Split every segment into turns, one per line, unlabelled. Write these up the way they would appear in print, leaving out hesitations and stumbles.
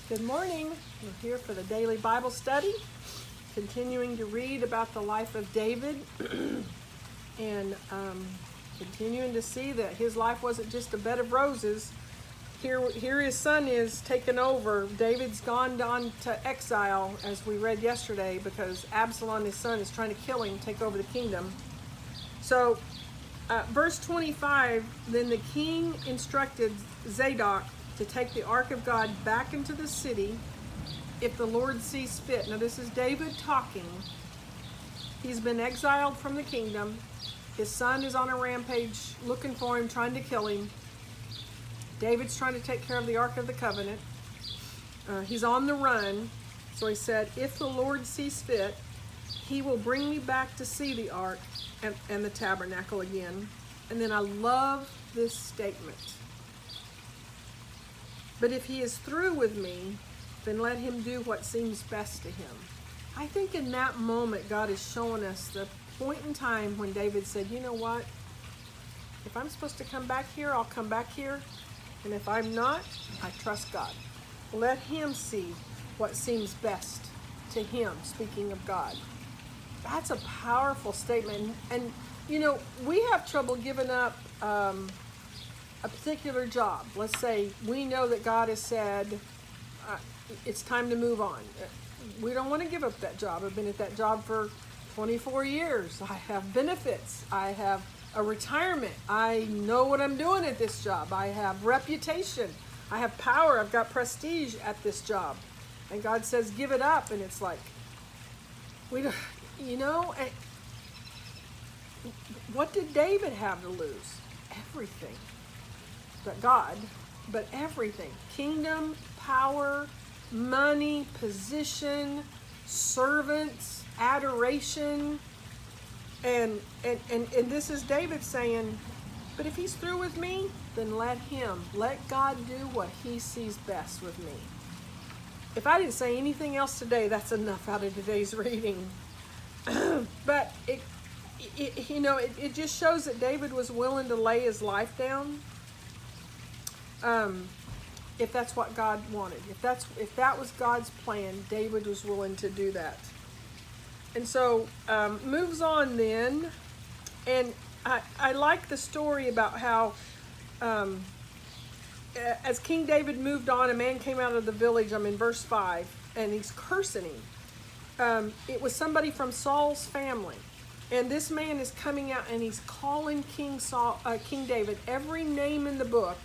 Good morning. We're here for the daily Bible study, continuing to read about the life of David and continuing to see that his life wasn't just a bed of roses. Here his son is taken over. David's gone on to exile, as we read yesterday, because Absalom, his son, is trying to kill him, take over the kingdom. So, verse 25, then the king instructed Zadok to take the ark of God back into the city if the Lord sees fit. Now this is David talking. He's been exiled from the kingdom. His son is on a rampage looking for him, trying to kill him. David's trying to take care of the Ark of the Covenant. He's on the run. So he said, if the Lord sees fit, he will bring me back to see the Ark and the tabernacle again. And then I love this statement. But if he is through with me, then let him do what seems best to him. I think in that moment, God is showing us the point in time when David said, you know what? If I'm supposed to come back here, I'll come back here. And if I'm not, I trust God. Let him see what seems best to him, speaking of God. That's a powerful statement. And you know, we have trouble giving up a particular job. Let's say we know that God has said it's time to move on. We don't want to give up that job. I've been at that job for 24 years. I have benefits. I have a retirement. I know what I'm doing at this job. I have reputation. I have power. I've got prestige at this job. And God says, give it up. And it's like, we don't, you know, what did David have to lose? Everything. But everything. Kingdom, power, money, position, servants, adoration. And this is David saying, but if he's through with me, then let God do what he sees best with me. If I didn't say anything else today, that's enough out of today's reading. But it just shows that David was willing to lay his life down. If that's what God wanted, if that was God's plan, David was willing to do that. And so moves on then, and I like the story about how as King David moved on, a man came out of the village. I'm in verse 5, and he's cursing him. It was somebody from Saul's family. And this man is coming out and he's calling King David every name in the book,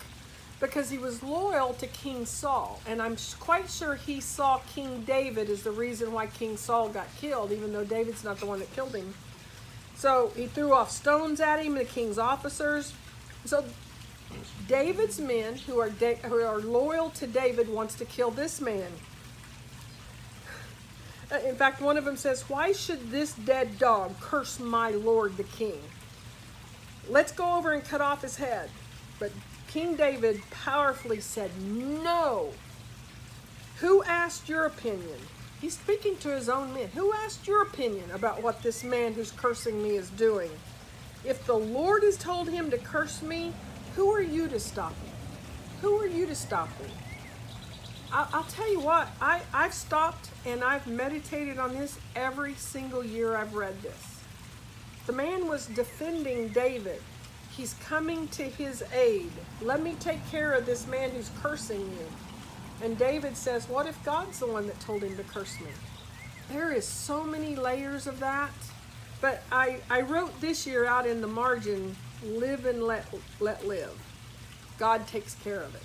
because he was loyal to King Saul. And I'm quite sure he saw King David as the reason why King Saul got killed, even though David's not the one that killed him. So he threw off stones at him, the king's officers. So David's men who are loyal to David wants to kill this man. In fact, one of them says, why should this dead dog curse my lord the king? Let's go over and cut off his head. But King David powerfully said, no. Who asked your opinion? He's speaking to his own men. Who asked your opinion about what this man who's cursing me is doing? If the Lord has told him to curse me, who are you to stop him? Who are you to stop me? I'll tell you what, I've stopped and I've meditated on this every single year I've read this. The man was defending David. He's coming to his aid. Let me take care of this man who's cursing you. And David says, what if God's the one that told him to curse me? There is so many layers of that. But I wrote this year out in the margin, live and let live. God takes care of it.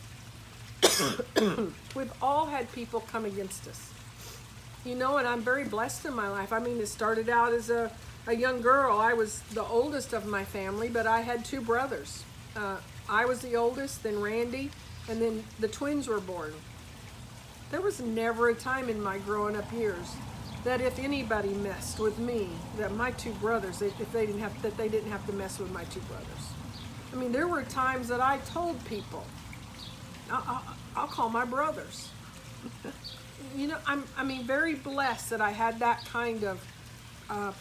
We've all had people come against us. You know, and I'm very blessed in my life. I mean, it started out as a young girl. I was the oldest of my family, but I had two brothers. I was the oldest, then Randy, and then the twins were born. There was never a time in my growing up years that if anybody messed with me, that my two brothers, they didn't have to mess with my two brothers. I mean, there were times that I told people, I'll call my brothers. You know, I'm very blessed that I had that kind of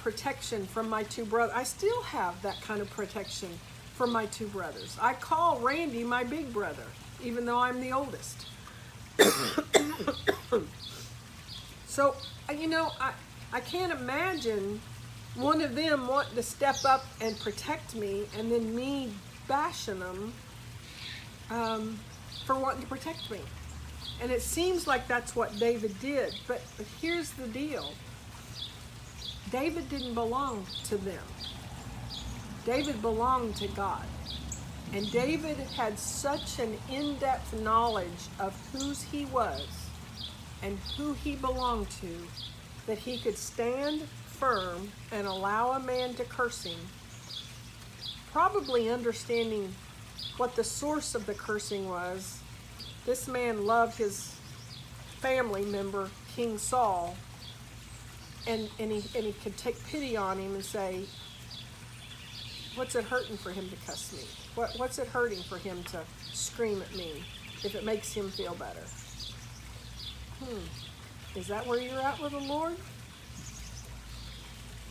protection from my two brothers. I still have that kind of protection from my two brothers. I call Randy my big brother, even though I'm the oldest. So, I can't imagine one of them wanting to step up and protect me, and then me bashing them for wanting to protect me. And it seems like that's what David did. But here's the deal. David didn't belong to them. David belonged to God. And David had such an in-depth knowledge of whose he was and who he belonged to that he could stand firm and allow a man to curse him, probably understanding what the source of the cursing was. This man loved his family member, King Saul, and he could take pity on him and say, what's it hurting for him to cuss me? What's it hurting for him to scream at me if it makes him feel better? Is that where you're at with the Lord?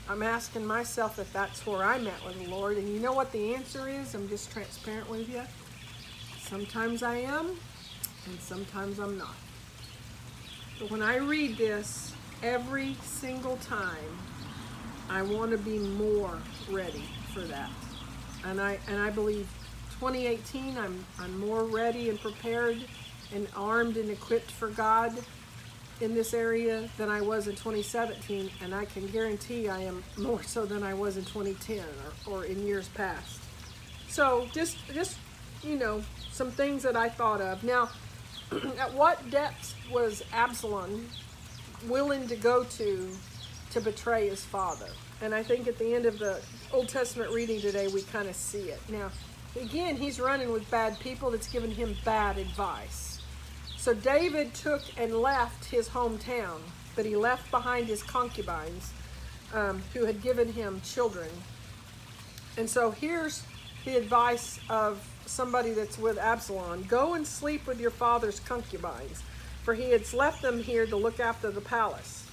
I'm asking myself if that's where I'm at with the Lord. And you know what the answer is? I'm just transparent with you. Sometimes I am, and sometimes I'm not. But when I read this, every single time, I want to be more ready for that. And I believe 2018, I'm more ready and prepared and armed and equipped for God in this area than I was in 2017, and I can guarantee I am more so than I was in 2010 or in years past. So just some things that I thought of. Now, at what depths was Absalom willing to go to betray his father? And I think at the end of the Old Testament reading today, we kind of see it. Now, again, he's running with bad people that's giving him bad advice. So David took and left his hometown, but he left behind his concubines who had given him children. And so here's the advice of somebody that's with Absalom. Go and sleep with your father's concubines, for he had left them here to look after the palace.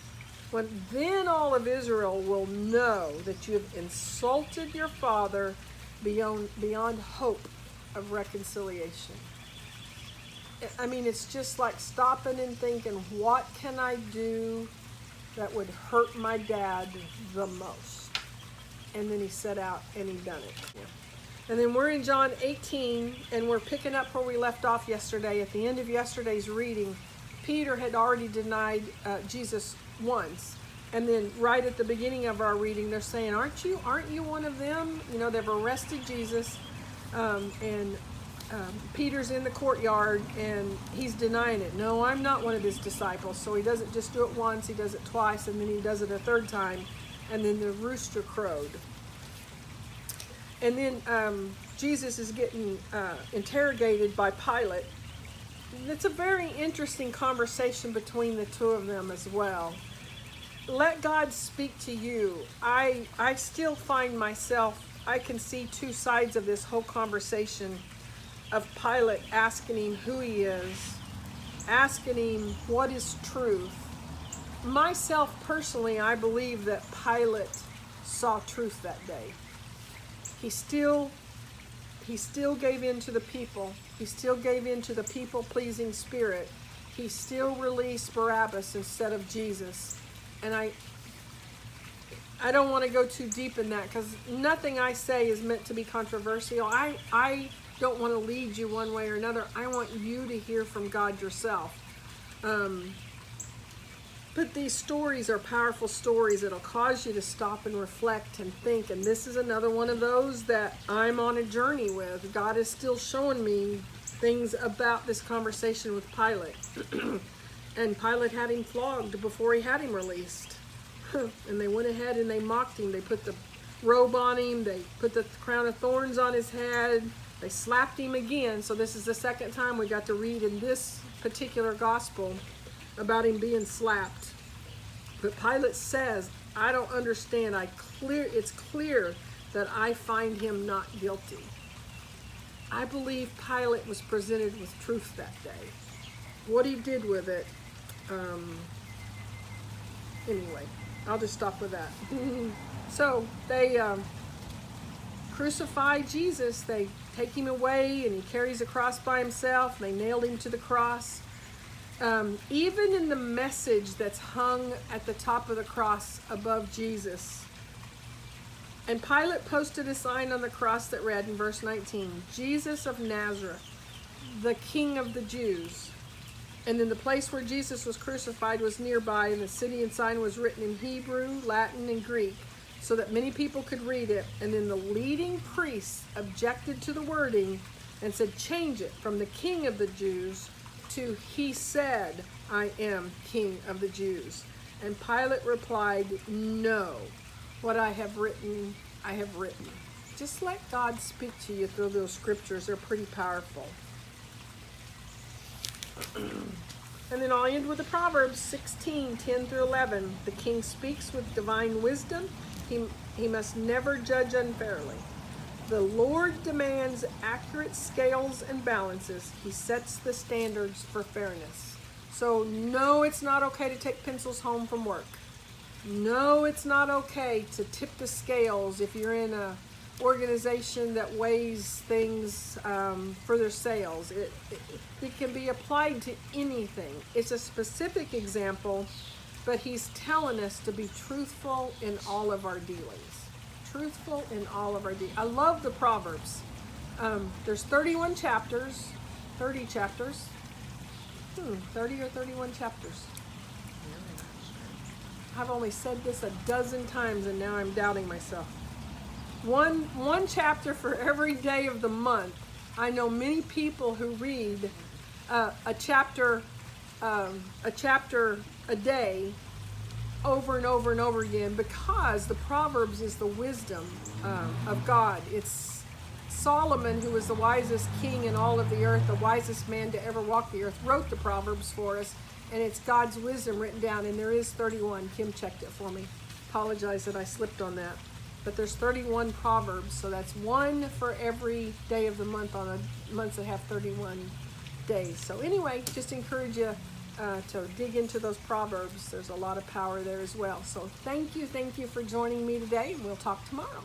Then all of Israel will know that you have insulted your father beyond hope of reconciliation. I mean, it's just like stopping and thinking, what can I do that would hurt my dad the most? And then he set out and he done it. Yeah. And then we're in John 18, and we're picking up where we left off yesterday. At the end of yesterday's reading, Peter had already denied Jesus once. And then right at the beginning of our reading, they're saying, aren't you one of them? They've arrested Jesus, and Peter's in the courtyard, and he's denying it. No, I'm not one of his disciples. So he doesn't just do it once, he does it twice, and then he does it a third time, and then the rooster crowed. And then Jesus is getting interrogated by Pilate. It's a very interesting conversation between the two of them as well. Let God speak to you. I still find myself, I can see two sides of this whole conversation of Pilate asking him who he is, asking him what is truth. Myself personally, I believe that Pilate saw truth that day. He still gave in to the people. He still gave in to the people-pleasing spirit. He still released Barabbas instead of Jesus. And I don't want to go too deep in that, because nothing I say is meant to be controversial. I don't want to lead you one way or another. I want you to hear from God yourself. But these stories are powerful stories that'll cause you to stop and reflect and think. And this is another one of those that I'm on a journey with. God is still showing me things about this conversation with Pilate. And Pilate had him flogged before he had him released. And they went ahead and they mocked him. They put the robe on him. They put the crown of thorns on his head. They slapped him again. So this is the second time we got to read in this particular gospel about him being slapped. But Pilate says, I don't understand. It's clear that I find him not guilty. I believe Pilate was presented with truth that day. What he did with it, anyway, I'll just stop with that. So they crucify Jesus. They take him away, and he carries a cross by himself. They nailed him to the cross. Even in the message that's hung at the top of the cross above Jesus. And Pilate posted a sign on the cross that read in verse 19, Jesus of Nazareth, the King of the Jews. And then the place where Jesus was crucified was nearby, and the city and sign was written in Hebrew, Latin, and Greek, so that many people could read it. And then the leading priests objected to the wording and said, change it from the King of the Jews to he said, I am King of the Jews. And Pilate replied, no, what I have written, I have written. Just let God speak to you through those scriptures. They're pretty powerful. And then I'll end with the Proverbs 16, 10 through 11. The king speaks with divine wisdom. He must never judge unfairly. The Lord demands accurate scales and balances. He sets the standards for fairness. So no, it's not okay to take pencils home from work. No, it's not okay to tip the scales if you're in a organization that weighs things for their sales. It can be applied to anything. It's a specific example, but he's telling us to be truthful in all of our dealings. Truthful in all of our dealings. I love the Proverbs. There's 31 chapters, 30 chapters. 30 or 31 chapters. I've only said this a dozen times and now I'm doubting myself. One chapter for every day of the month. I know many people who read a chapter a day over and over and over again, because the Proverbs is the wisdom of God. It's Solomon, who was the wisest king in all of the earth, the wisest man to ever walk the earth, wrote the Proverbs for us, and it's God's wisdom written down, and there is 31. Kim checked it for me. Apologize that I slipped on that. But there's 31 Proverbs, so that's one for every day of the month on the months that have 31 days. So anyway, just encourage you to dig into those Proverbs. There's a lot of power there as well. So thank you for joining me today, and we'll talk tomorrow.